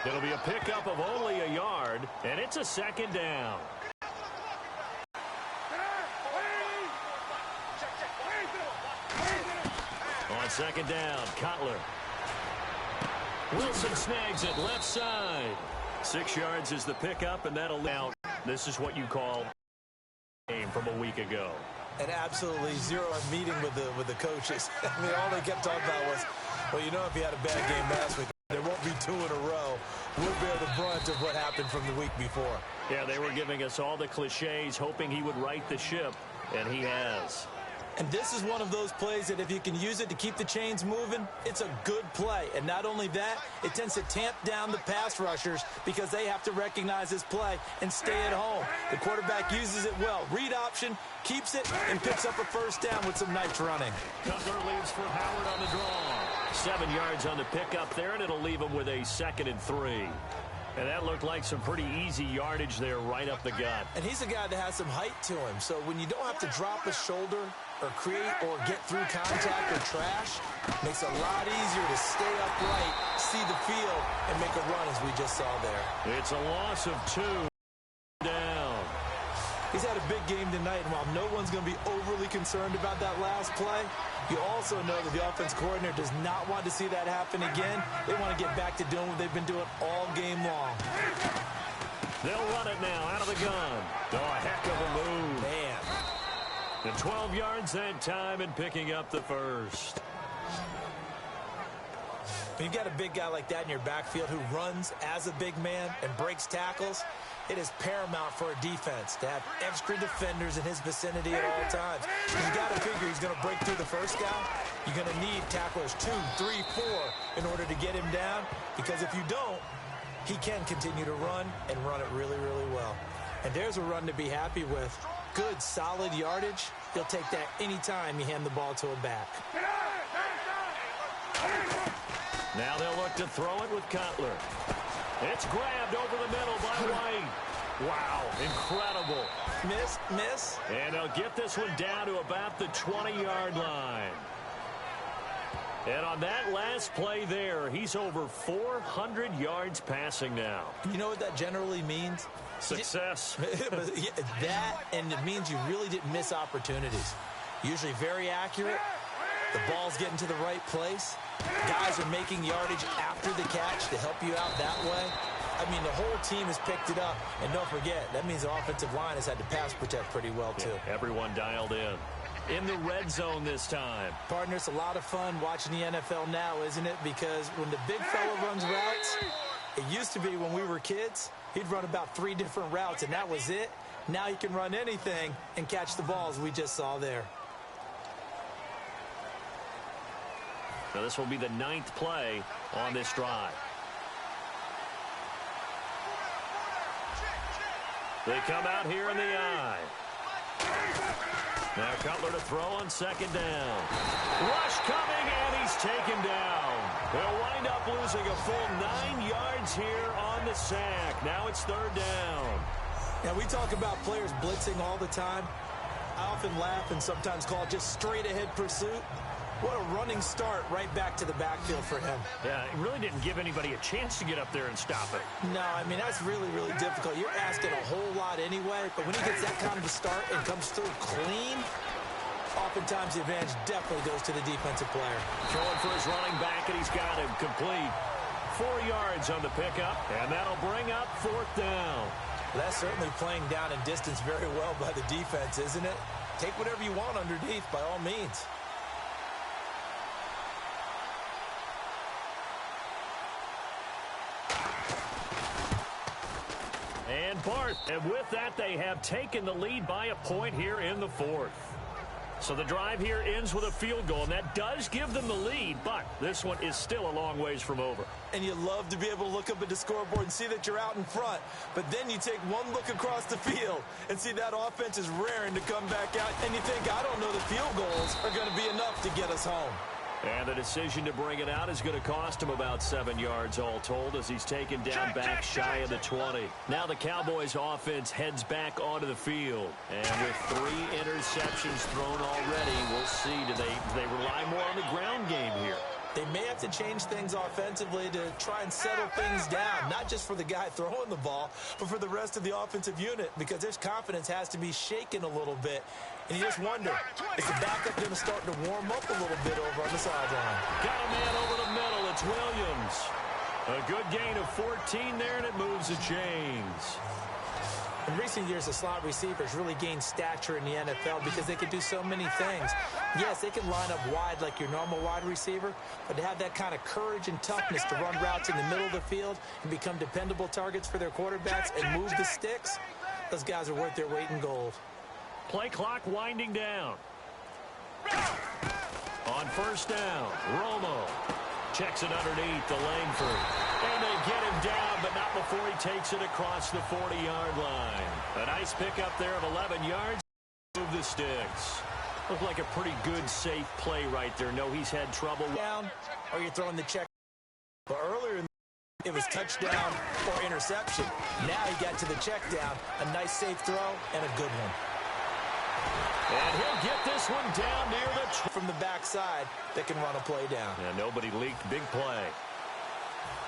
It'll be a pickup of only a yard, and it's a second down. On second down, Cutler. Wilson snags it left side. 6 yards is the pickup, and that'll out. This is what you call game from a week ago. And absolutely zero meeting with the coaches. I mean, all they kept talking about was, well, you know, if he had a bad game last week, there won't be 2 in a row. We'll bear the brunt of what happened from the week before. Yeah, they were giving us all the cliches, hoping he would right the ship, and he has. And this is one of those plays that if you can use it to keep the chains moving, it's a good play. And not only that, it tends to tamp down the pass rushers because they have to recognize this play and stay at home. The quarterback uses it well. Read option, keeps it, and picks up a first down with some nice running. Cutler leaves for Howard on the draw. 7 yards on the pickup there, and it'll leave him with a 2nd and 3. And that looked like some pretty easy yardage there right up the gut. And he's a guy that has some height to him. So when you don't have to drop a shoulder or create or get through contact or trash, makes it a lot easier to stay upright, see the field, and make a run as we just saw there. It's a loss of 2 down. He's had a big game tonight, and while no one's going to be overly concerned about that last play, you also know that the offense coordinator does not want to see that happen again. They want to get back to doing what they've been doing all game long. They'll run it now out of the gun. Oh, a heck of a move. Man. And 12 yards that time and picking up the first. When you've got a big guy like that in your backfield who runs as a big man and breaks tackles, it is paramount for a defense to have extra defenders in his vicinity at all times. You got to figure he's going to break through the first down. You're going to need tacklers 2, 3, 4 in order to get him down, because if you don't, he can continue to run and run it really, really well. And there's a run to be happy with. Good, solid yardage. He'll take that anytime you hand the ball to a back. Now they'll look to throw it with Cutler. It's grabbed over the middle by White. Wow, incredible. Miss. And they'll get this one down to about the 20-yard line. And on that last play there, he's over 400 yards passing now. You know what that generally means? Success. That, and it means you really didn't miss opportunities. Usually very accurate. The ball's getting to the right place. Guys are making yardage after the catch to help you out that way. I mean, the whole team has picked it up. And don't forget, that means the offensive line has had to pass protect pretty well, too. Yeah, everyone dialed in the red zone this time. Partner, it's a lot of fun watching the NFL now, isn't it? Because when the big fella runs routes, it used to be when we were kids, he'd run about 3 different routes, and that was it. Now he can run anything and catch the balls we just saw there. Now this will be the 9th play on this drive. They come out here in the I. Now Cutler to throw on second down. Rush coming, and he's taken down. They'll wind up losing a full 9 yards here on the sack. Now it's 3rd down. Now we talk about players blitzing all the time. I often laugh and sometimes call it just straight ahead pursuit. What a running start right back to the backfield for him. Yeah, it really didn't give anybody a chance to get up there and stop it. No, I mean, that's really, really difficult. You're asking a whole lot anyway, but when he gets that kind of a start and comes through clean, oftentimes the advantage definitely goes to the defensive player. Throwing for his running back, and he's got him complete. 4 yards on the pickup, and that'll bring up 4th down. Well, that's certainly playing down in distance very well by the defense, isn't it? Take whatever you want underneath, by all means. And Bart, and with that, they have taken the lead by a point here in the 4th. So the drive here ends with a field goal, and that does give them the lead, but this one is still a long ways from over. And you love to be able to look up at the scoreboard and see that you're out in front, but then you take one look across the field and see that offense is raring to come back out, and you think, I don't know, the field goals are going to be enough to get us home. And the decision to bring it out is going to cost him about 7 yards all told as he's taken down back shy of the 20. Now the Cowboys offense heads back onto the field. And with 3 interceptions thrown already, we'll see. Do they rely more on the ground game here? They may have to change things offensively to try and settle things down, not just for the guy throwing the ball, but for the rest of the offensive unit, because their confidence has to be shaken a little bit. And you just wonder, is the backup going to start to warm up a little bit over on the sideline? Got a man over the middle. It's Williams. A good gain of 14 there, and it moves the chains. In recent years, the slot receivers really gained stature in the NFL because they can do so many things. Yes, they can line up wide like your normal wide receiver, but to have that kind of courage and toughness to run routes in the middle of the field and become dependable targets for their quarterbacks and move the sticks, those guys are worth their weight in gold. Play clock winding down. On first down, Romo checks it underneath to Langford. And they get him down, but not before he takes it across the 40-yard line. A nice pickup there of 11 yards. Move the sticks. Looked like a pretty good, safe play right there. No, he's had trouble. Down, or you're throwing the check. But earlier it was touchdown or interception. Now he got to the check down. A nice safe throw and a good one. And he'll get this one down near the from the backside that can run a play down. And nobody leaked. Big play.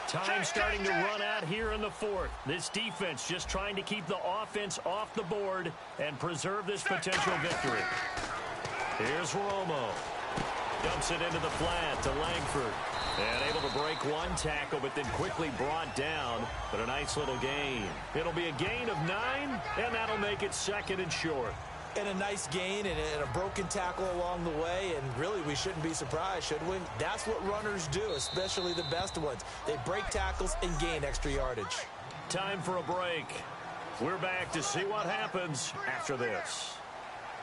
Time starting to run out here in the fourth. This defense just trying to keep the offense off the board and preserve this potential victory. Here's Romo. Dumps it into the flat to Langford. And able to break one tackle, but then quickly brought down. But a nice little gain. It'll be a gain of 9, and that'll make it second and short. And a nice gain and a broken tackle along the way, and really we shouldn't be surprised, should we? That's what runners do, especially the best ones. They break tackles and gain extra yardage. Time for a break. We're back to see what happens after this.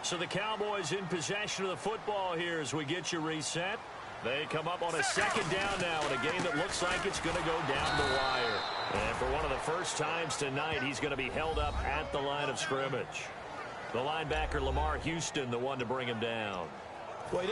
So the Cowboys in possession of the football here as we get you reset. They come up on a second down now in a game that looks like it's going to go down the wire. And for one of the first times tonight, he's going to be held up at the line of scrimmage. The linebacker, Lamar Houston, the one to bring him down. Well,